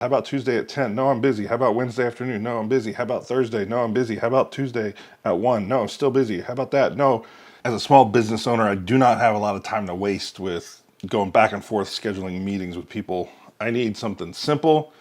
How about Tuesday at 10? No, I'm busy. How about Wednesday afternoon? No, I'm busy. How about Thursday? No, I'm busy. How about Tuesday at 1? No, I'm still busy. How about that? No. As a small business owner, I do not have a lot of time to waste with going back and forth scheduling meetings with people. I need something simple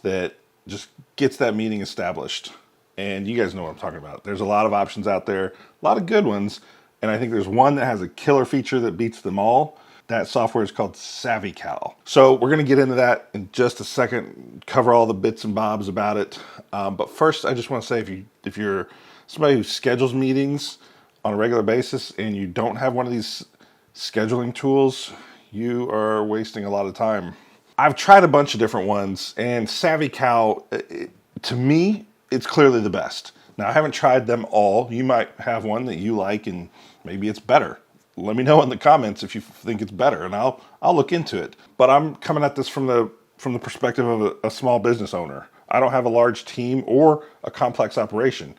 that just gets that meeting established. And you guys know what I'm talking about. There's a lot of options out there, a lot of good ones. And I think there's one that has a killer feature that beats them all. That software is called SavvyCal. So we're going to get into that in just a second, cover all the bits and bobs about it. But first, I just want to say if you're somebody who schedules meetings on a regular basis and you don't have one of these scheduling tools, you are wasting a lot of time. I've tried a bunch of different ones, and SavvyCal, to me, it's clearly the best. Now, I haven't tried them all. You might have one that you like, and maybe it's better. Let me know in the comments if you think it's better, and I'll look into it. But I'm coming at this from the perspective of a small business owner. I don't have a large team or a complex operation.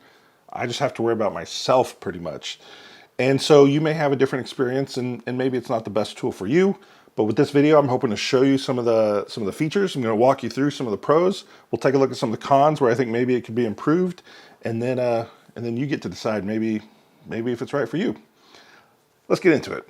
I just have to worry about myself pretty much. And so you may have a different experience, and maybe it's not the best tool for you. But with this video, I'm hoping to show you some of the features. I'm going to walk you through some of the pros. We'll take a look at some of the cons where I think maybe it could be improved, and then you get to decide maybe if it's right for you. Let's get into it.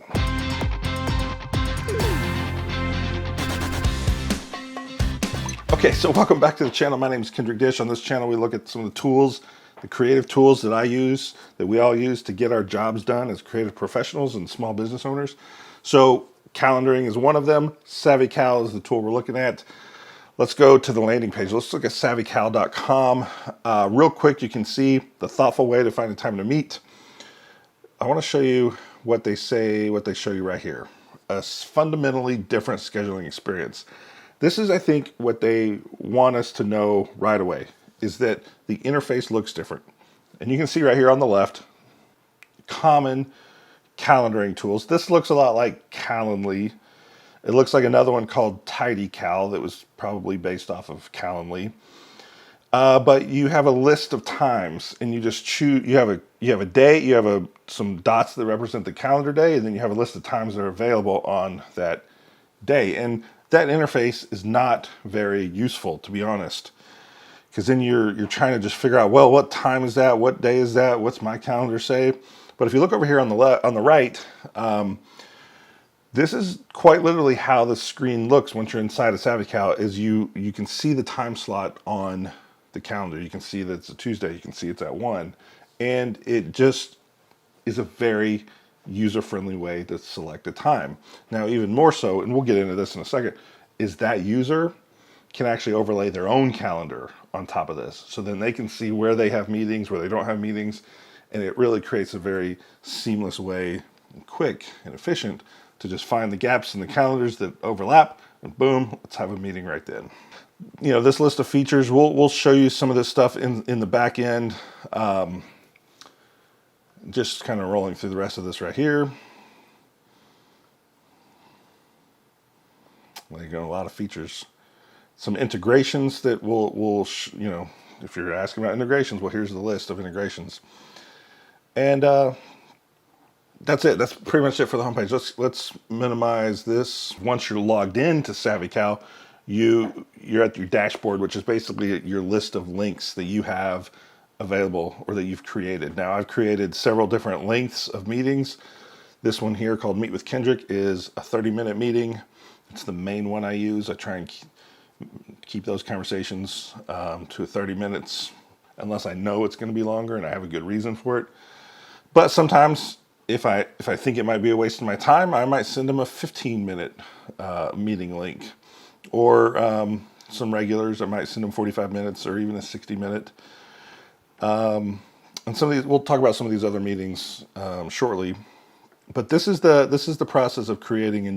Okay, so welcome back to the channel. My name is Kendrick Dish. On this channel, we look at some of the tools, the creative tools that I use, that we all use to get our jobs done as creative professionals and small business owners. So calendaring is one of them. SavvyCal is the tool we're looking at. Let's go to the landing page. Let's look at SavvyCal.com. Real quick, you can see the thoughtful way to find a time to meet. I want to show you what they say, what they show you right here. A fundamentally different scheduling experience. This is, I think, what they want us to know right away, is that the interface looks different. And you can see right here on the left, common calendaring tools. This looks a lot like Calendly. It looks like another one called TidyCal that was probably based off of Calendly. But you have a list of times, and you just choose. You have a day. You have some dots that represent the calendar day, and then you have a list of times that are available on that day. And that interface is not very useful, to be honest, because then you're trying to just figure out, well, what time is that? What day is that? What's my calendar say? But if you look over here on the right, this is quite literally how the screen looks once you're inside of SavvyCal. Is you can see the time slot on the calendar. You can see that it's a Tuesday. You can see it's at 1, and it just is a very user-friendly way to select a time. Now, even more so, and we'll get into this in a second, is that user can actually overlay their own calendar on top of this. So then they can see where they have meetings, where they don't have meetings, and it really creates a very seamless way, quick and efficient, to just find the gaps in the calendars that overlap, and boom, let's have a meeting right then. You know, this list of features, we'll show you some of this stuff in the back end. Just kind of rolling through the rest of this right here. There you go, a lot of features. Some integrations that will you know, if you're asking about integrations, well, here's the list of integrations. And that's it. That's pretty much it for the homepage. Let's minimize this. Once you're logged into SavvyCal, you're at your dashboard, which is basically your list of links that you have available or that you've created. Now, I've created several different lengths of meetings. This one here called Meet with Kendrick is a 30-minute meeting. It's the main one I use. I try and keep those conversations to 30 minutes unless I know it's going to be longer and I have a good reason for it. But sometimes if I think it might be a waste of my time, I might send them a 15-minute meeting link. Or some regulars, I might send them 45 minutes or even a 60-minute. And some of these, we'll talk about some of these other meetings shortly. But this is the process of creating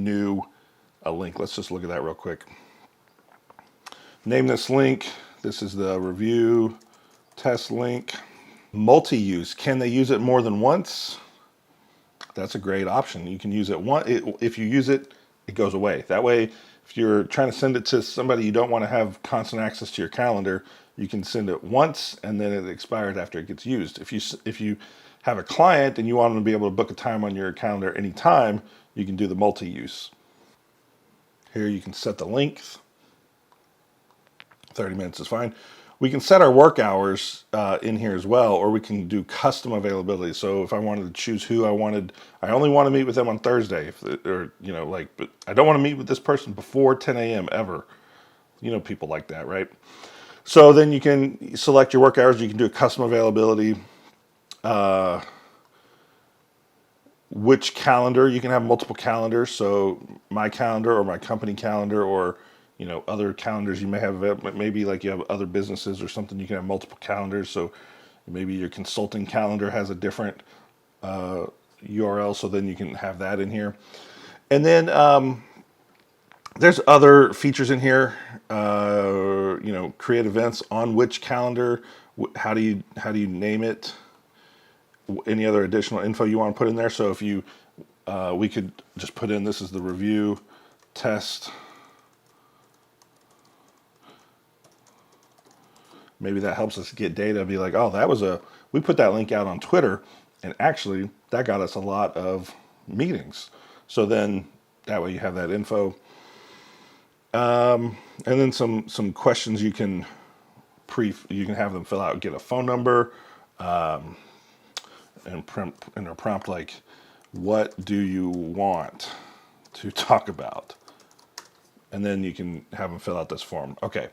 a link. Let's just look at that real quick. Name this link. This is the review test link. Multi-use. Can they use it more than once? That's a great option. You can use it once. If you use it, it goes away. That way, if you're trying to send it to somebody you don't want to have constant access to your calendar, you can send it once and then it expires after it gets used. If you have a client and you want them to be able to book a time on your calendar anytime, you can do the multi-use. Here you can set the length. 30 minutes is fine. We can set our work hours in here as well, or we can do custom availability. So if I wanted to choose who I wanted, I only want to meet with them on Thursday, or like, but I don't want to meet with this person before 10 a.m. ever. People like that, right? So then you can select your work hours. You can do a custom availability. Which calendar, you can have multiple calendars. So my calendar or my company calendar, or other calendars you may have. Maybe like you have other businesses or something, you can have multiple calendars. So maybe your consulting calendar has a different URL, so then you can have that in here. And then there's other features in here. Create events on which calendar. How do you name it? Any other additional info you want to put in there. So if we could just put in, this is the review test. Maybe that helps us get data. Be like, oh, we put that link out on Twitter, and actually that got us a lot of meetings. So then that way you have that info. And then some questions you can have them fill out. Get a phone number. And a prompt like, what do you want to talk about? And then you can have them fill out this form. Okay.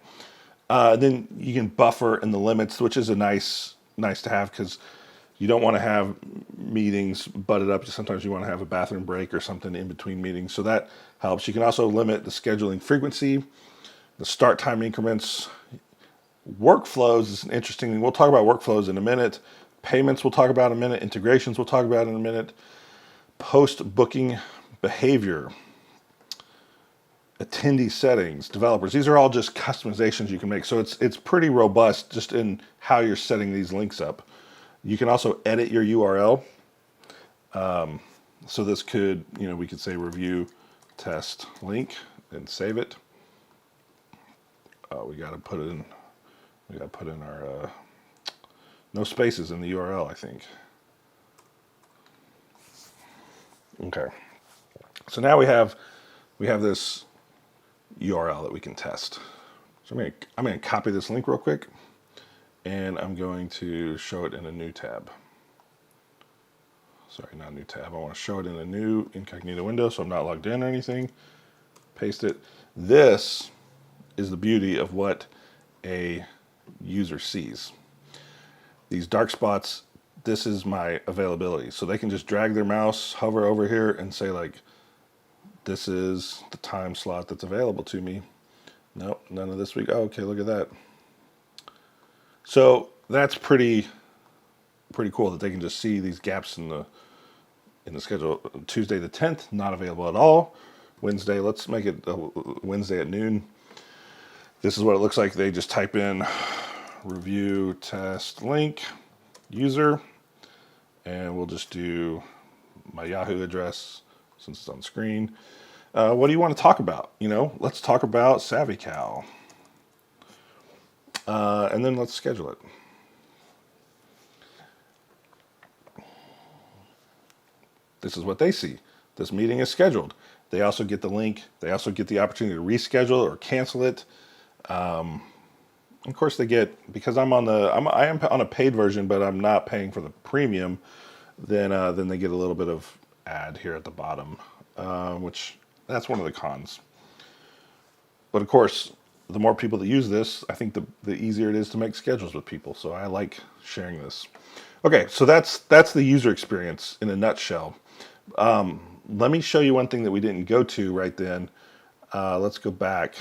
Then you can buffer in the limits, which is a nice to have, because you don't want to have meetings butted up. Sometimes you want to have a bathroom break or something in between meetings. So that helps. You can also limit the scheduling frequency, the start time increments. Workflows is an interesting thing. We'll talk about workflows in a minute. Payments we'll talk about in a minute. Integrations we'll talk about in a minute. Post-booking behavior. Attendee settings. Developers. These are all just customizations you can make. So it's pretty robust just in how you're setting these links up. You can also edit your URL. So this could, we could say review test link and save it. We got to put in our no spaces in the URL, I think. Okay. So now we have this URL that we can test. So I'm going to copy this link real quick, and I'm going to show it in a new tab. Sorry, not a new tab. I want to show it in a new incognito window, so I'm not logged in or anything. Paste it. This is the beauty of what a user sees. These dark spots, this is my availability. So they can just drag their mouse, hover over here, and say like, this is the time slot that's available to me. Nope, none of this week. Oh, okay, look at that. So that's pretty cool that they can just see these gaps in the schedule. Tuesday the 10th, not available at all. Wednesday, let's make it Wednesday at noon. This is what it looks like. They just type in review test link user, and we'll just do my Yahoo address since it's on screen. What do you want to talk about? Let's talk about SavvyCal. And then let's schedule it. This is what they see. This meeting is scheduled. They also get the link. They also get the opportunity to reschedule or cancel it. Of course, they get, because I am on a paid version, but I'm not paying for the premium. Then they get a little bit of ad here at the bottom, which that's one of the cons. But of course, the more people that use this, I think the easier it is to make schedules with people. So I like sharing this. Okay, so that's the user experience in a nutshell. Let me show you one thing that we didn't go to right then. Let's go back.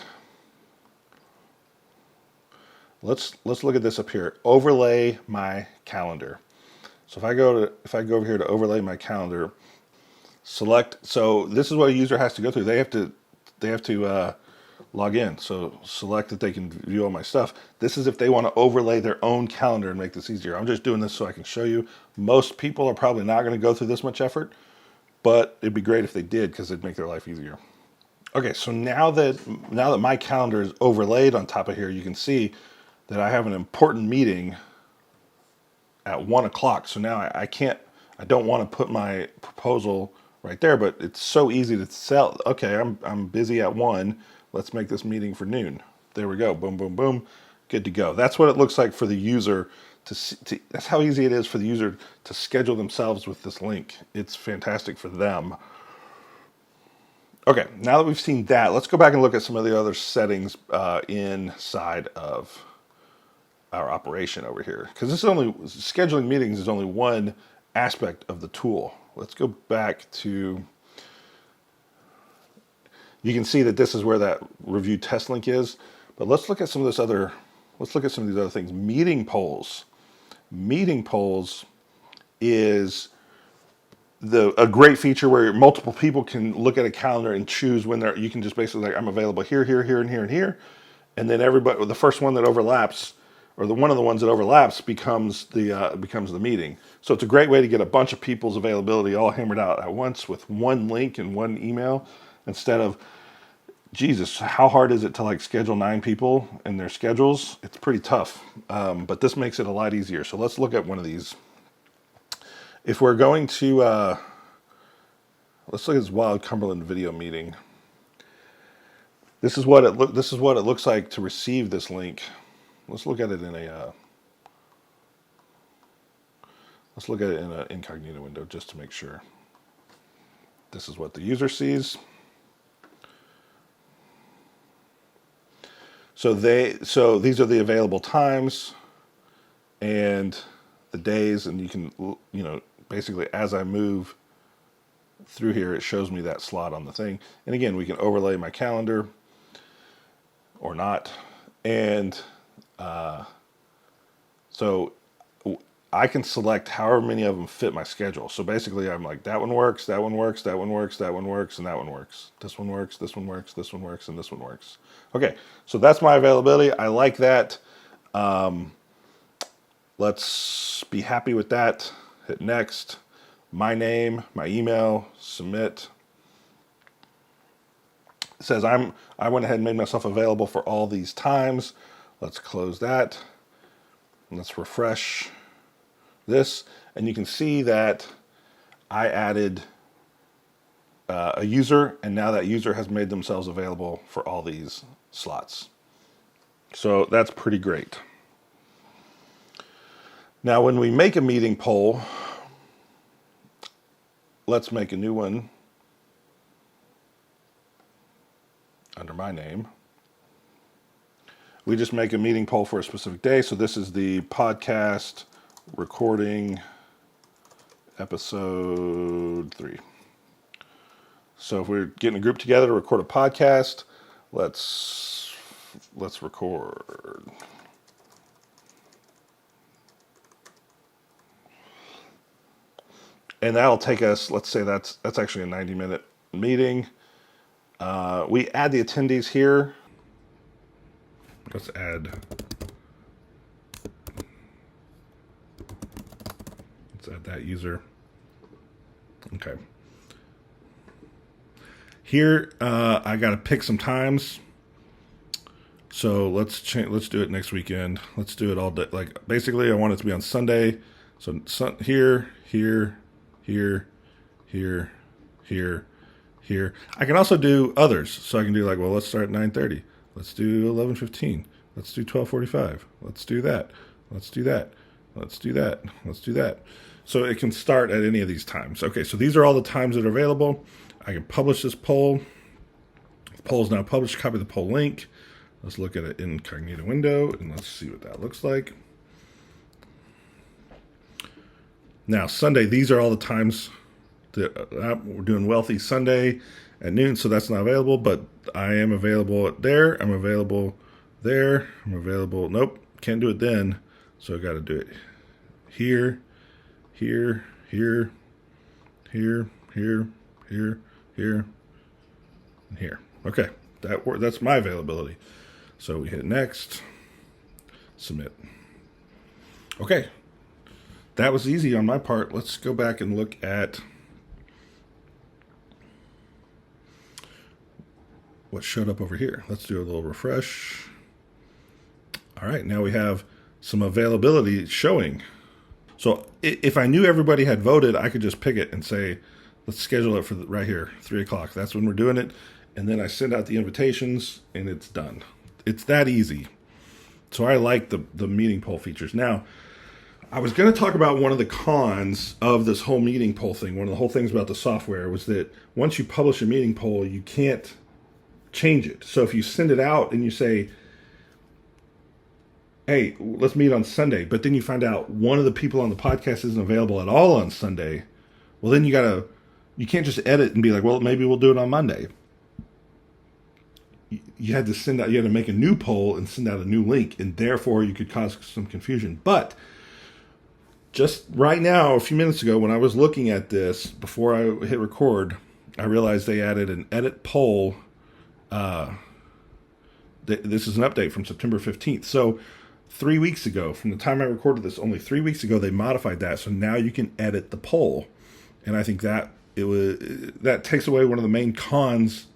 Let's look at this up here. Overlay my calendar. So if I go over here to overlay my calendar, select. So this is what a user has to go through. They have to log in. So select that they can view all my stuff. This is if they want to overlay their own calendar and make this easier. I'm just doing this so I can show you. Most people are probably not going to go through this much effort, but it'd be great if they did, because it'd make their life easier. Okay, so now that my calendar is overlaid on top of here, you can see that I have an important meeting at 1 o'clock. So now I don't want to put my proposal right there, but it's so easy to sell. Okay, I'm busy at 1. Let's make this meeting for noon. There we go. Boom, boom, boom. Good to go. That's what it looks like for the user to see. That's how easy it is for the user to schedule themselves with this link. It's fantastic for them. Okay, now that we've seen that, let's go back and look at some of the other settings inside of our operation over here. Because this is only, scheduling meetings is only one aspect of the tool. Let's go back to, you can see that this is where that review test link is, but let's look at some of this other, let's look at some of these other things. Meeting polls. Meeting polls is a great feature where multiple people can look at a calendar and choose when you can just basically like, I'm available here, here, here, and here, and here. And then everybody, the first one that overlaps, or one of the ones that overlaps becomes the meeting. So it's a great way to get a bunch of people's availability all hammered out at once with one link and one email, instead of, Jesus, how hard is it to like schedule 9 people and their schedules? It's pretty tough, but this makes it a lot easier. So let's look at one of these. If we're going to, let's look at this Wild Cumberland video meeting. This is what it looks like to receive this link. Let's look at it in a, let's look at it in an incognito window just to make sure. This is what the user sees. So these are the available times and the days, and you can, basically as I move through here, it shows me that slot on the thing. And again, we can overlay my calendar or not. And so I can select however many of them fit my schedule. So basically I'm like, that one works, that one works, that one works, that one works, and that one works. This one works, this one works, this one works, and this one works. Okay, so that's my availability. I like that. Let's be happy with that. Hit next. My name, my email, submit. It says I went ahead and made myself available for all these times. Let's close that. Let's refresh this, and you can see that I added a user, and now that user has made themselves available for all these slots. So that's pretty great. Now, when we make a meeting poll, let's make a new one under my name. We just make a meeting poll for a specific day. So this is the podcast recording episode 3. So if we're getting a group together to record a podcast, let's record. And that'll take us, let's say that's actually a 90-minute meeting. We add the attendees here. Let's add that user. Okay. Here, I got to pick some times. So let's do it next weekend. Let's do it all day. Like basically, I want it to be on Sunday. So here. I can also do others. So I can do like, well, let's start at 9:30. Let's do 11:15. Let's do 12:45. Let's do that. Let's do that. Let's do that. Let's do that. So it can start at any of these times. Okay, so these are all the times that are available. I can publish this poll. The poll is now published. Copy the poll link. Let's look at it in incognito window, and let's see what that looks like. Now, Sunday, these are all the times that we're doing Wealthy Sunday at noon, so that's not available, but I am available there. I'm available there. I'm available. Nope, can't do it then, so I got to do it here, here, here, here, here, here, here, and here. Okay, that's my availability. So we hit next, submit. Okay, that was easy on my part. Let's go back and look at what showed up over here. Let's do a little refresh. All right, now we have some availability showing. So if I knew everybody had voted, I could just pick it and say, let's schedule it for right here, 3 o'clock. That's when we're doing it. And then I send out the invitations and it's done. It's that easy. So I like the meeting poll features. Now, I was going to talk about one of the cons of this whole meeting poll thing. One of the whole things about the software was that once you publish a meeting poll, you can't change it. So if you send it out and you say, hey, let's meet on Sunday, but then you find out one of the people on the podcast isn't available at all on Sunday, well, then you can't just edit and be like, well, maybe we'll do it on Monday. You had to make a new poll and send out a new link, and therefore you could cause some confusion. But just right now, a few minutes ago, when I was looking at this, before I hit record, I realized they added an edit poll. This is an update from September 15th. So 3 weeks ago, from the time I recorded this, only 3 weeks ago, they modified that. So now you can edit the poll. And I think that takes away one of the main cons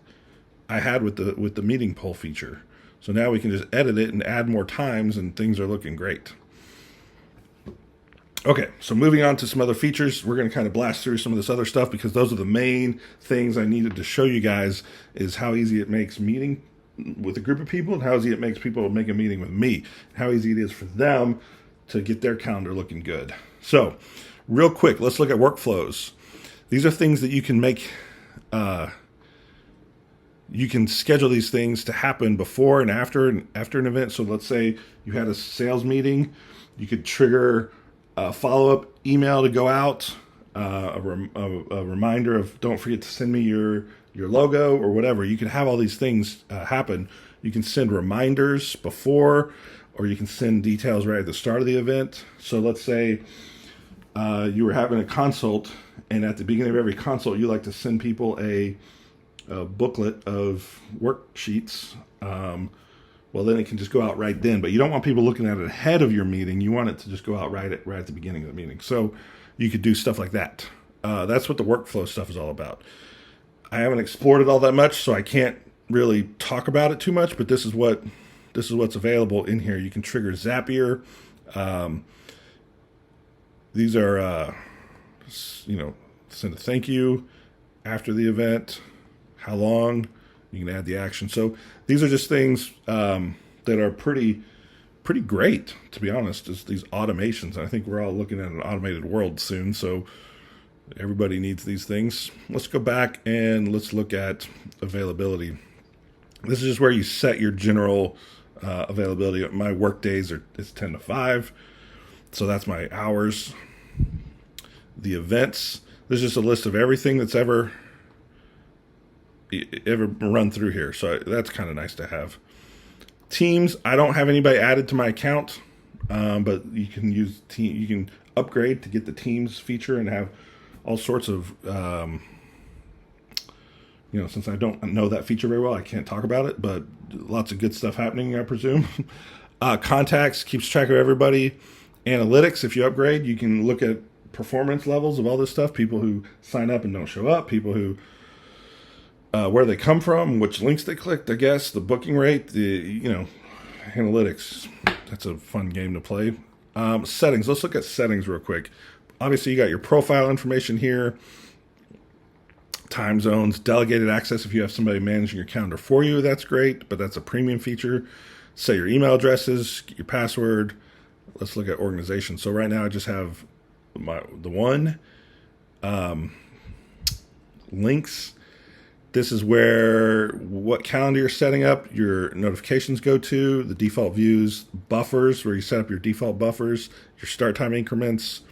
I had with the meeting poll feature. So now we can just edit it and add more times, and things are looking great. Okay, so moving on to some other features. We're going to kind of blast through some of this other stuff because those are the main things I needed to show you guys, is how easy it makes meeting with a group of people and how easy it makes people make a meeting with me, how easy it is for them to get their calendar looking good. So real quick, let's look at workflows. These are things that you can make, you can schedule these things to happen before and after an event. So let's say you had a sales meeting, you could trigger a follow-up email to go out, a reminder of don't forget to send me your logo or whatever. You can have all these things happen. You can send reminders before, or you can send details right at the start of the event. So let's say you were having a consult, and at the beginning of every consult, you like to send people a booklet of worksheets. Well, then it can just go out right then. But you don't want people looking at it ahead of your meeting. You want it to just go out right at the beginning of the meeting. So you could do stuff like that. That's what the workflow stuff is all about. I haven't explored it all that much, so I can't really talk about it too much. But this is what's available in here. You can trigger Zapier. These are, send a thank you after the event. How long? You can add the action. So these are just things that are pretty great, to be honest, is these automations. I think we're all looking at an automated world soon, so everybody needs these things. Let's go back and let's look at availability. This is just where you set your general availability. My work days is 10 to 5, so that's my hours. The events, there's just a list of everything that's ever run through here, so that's kind of nice to have. Teams, I don't have anybody added to my account, but you can use you can upgrade to get the Teams feature and have all sorts of since I don't know that feature very well, I can't talk about it, but lots of good stuff happening, I presume. Contacts keeps track of everybody. Analytics, if you upgrade, you can look at performance levels of all this stuff, people who sign up and don't show up, people who where they come from, which links they clicked, I guess, the booking rate, analytics. That's a fun game to play. Settings. Let's look at settings real quick. Obviously, you got your profile information here. Time zones, delegated access. If you have somebody managing your calendar for you, that's great, but that's a premium feature. Set your email addresses, get your password. Let's look at organization. So right now, I just have the one. Links. This is what calendar you're setting up, your notifications go to, the default views, buffers, where you set up your default buffers, your start time increments.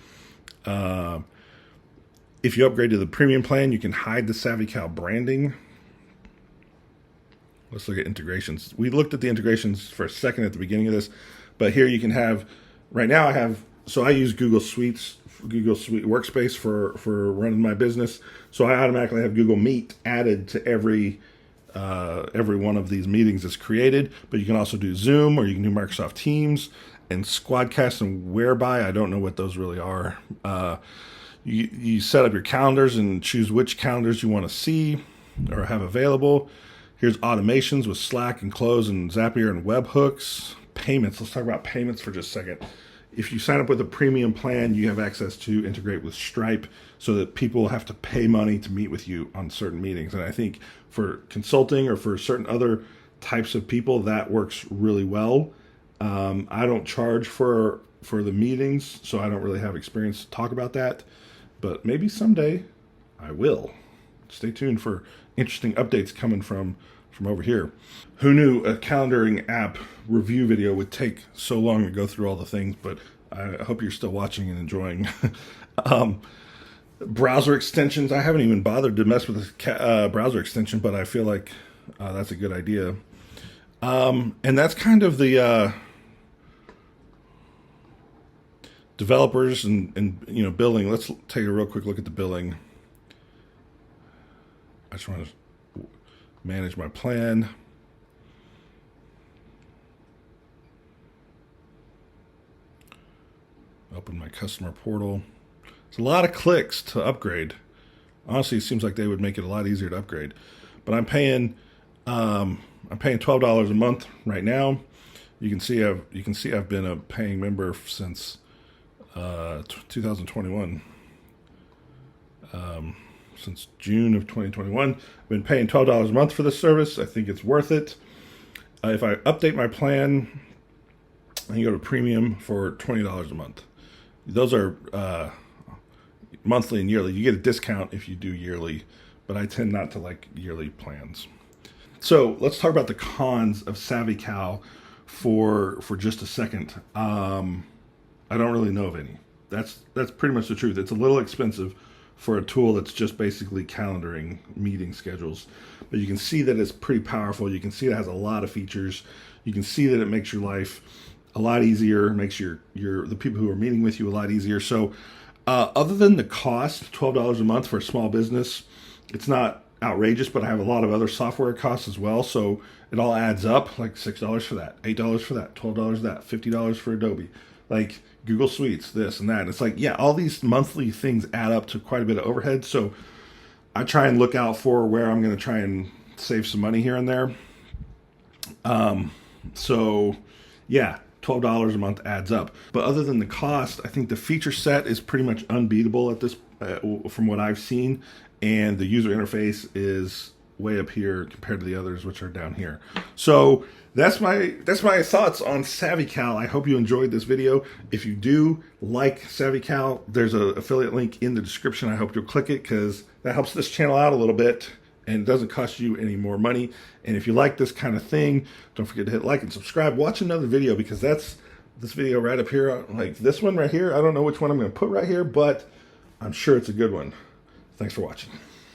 If you upgrade to the premium plan, you can hide the SavvyCal branding. Let's look at integrations. We looked at the integrations for a second at the beginning of this, but here you can have, right now I use Google Suite Workspace for running my business. So I automatically have Google Meet added to every one of these meetings that's created. But you can also do Zoom, or you can do Microsoft Teams and Squadcast and Whereby. I don't know what those really are. You set up your calendars and choose which calendars you want to see or have available. Here's automations with Slack and Close and Zapier and webhooks. Payments. Let's talk about payments for just a second. If you sign up with a premium plan, you have access to integrate with Stripe so that people have to pay money to meet with you on certain meetings. And I think for consulting or for certain other types of people, that works really well. I don't charge for the meetings, so I don't really have experience to talk about that. But maybe someday I will. Stay tuned for interesting updates coming from over here. Who knew a calendaring app review video would take so long to go through all the things, but I hope you're still watching and enjoying. Browser extensions. I haven't even bothered to mess with this browser extension, but I feel like that's a good idea. And that's kind of the developers and billing. Let's take a real quick look at the billing. I just want to manage my plan. Open my customer portal. It's a lot of clicks to upgrade. Honestly, it seems like they would make it a lot easier to upgrade. But I'm paying $12 a month right now. You can see I've been a paying member since 2021. Since June of 2021. I've been paying $12 a month for this service. I think it's worth it. If I update my plan, I can go to premium for $20 a month. Those are monthly and yearly. You get a discount if you do yearly, but I tend not to like yearly plans. So let's talk about the cons of SavvyCal for just a second. I don't really know of any. That's pretty much the truth. It's a little expensive for a tool that's just basically calendaring meeting schedules. But you can see that it's pretty powerful. You can see it has a lot of features. You can see that it makes your life a lot easier, makes your the people who are meeting with you a lot easier. So other than the cost, $12 a month for a small business, it's not outrageous, but I have a lot of other software costs as well. So it all adds up, like $6 for that, $8 for that, $12 for that, $50 for Adobe, like Google Suites, this and that. And it's like, yeah, all these monthly things add up to quite a bit of overhead. So I try and look out for where I'm going to try and save some money here and there. So yeah, $12 a month adds up. But other than the cost, I think the feature set is pretty much unbeatable at this, from what I've seen. And the user interface is way up here compared to the others, which are down here. So that's my thoughts on SavvyCal. I hope you enjoyed this video. If you do like SavvyCal, there's an affiliate link in the description. I hope you'll click it because that helps this channel out a little bit and it doesn't cost you any more money. And if you like this kind of thing, don't forget to hit like and subscribe. Watch another video because that's this video right up here, like this one right here. I don't know which one I'm going to put right here, but I'm sure it's a good one. Thanks for watching.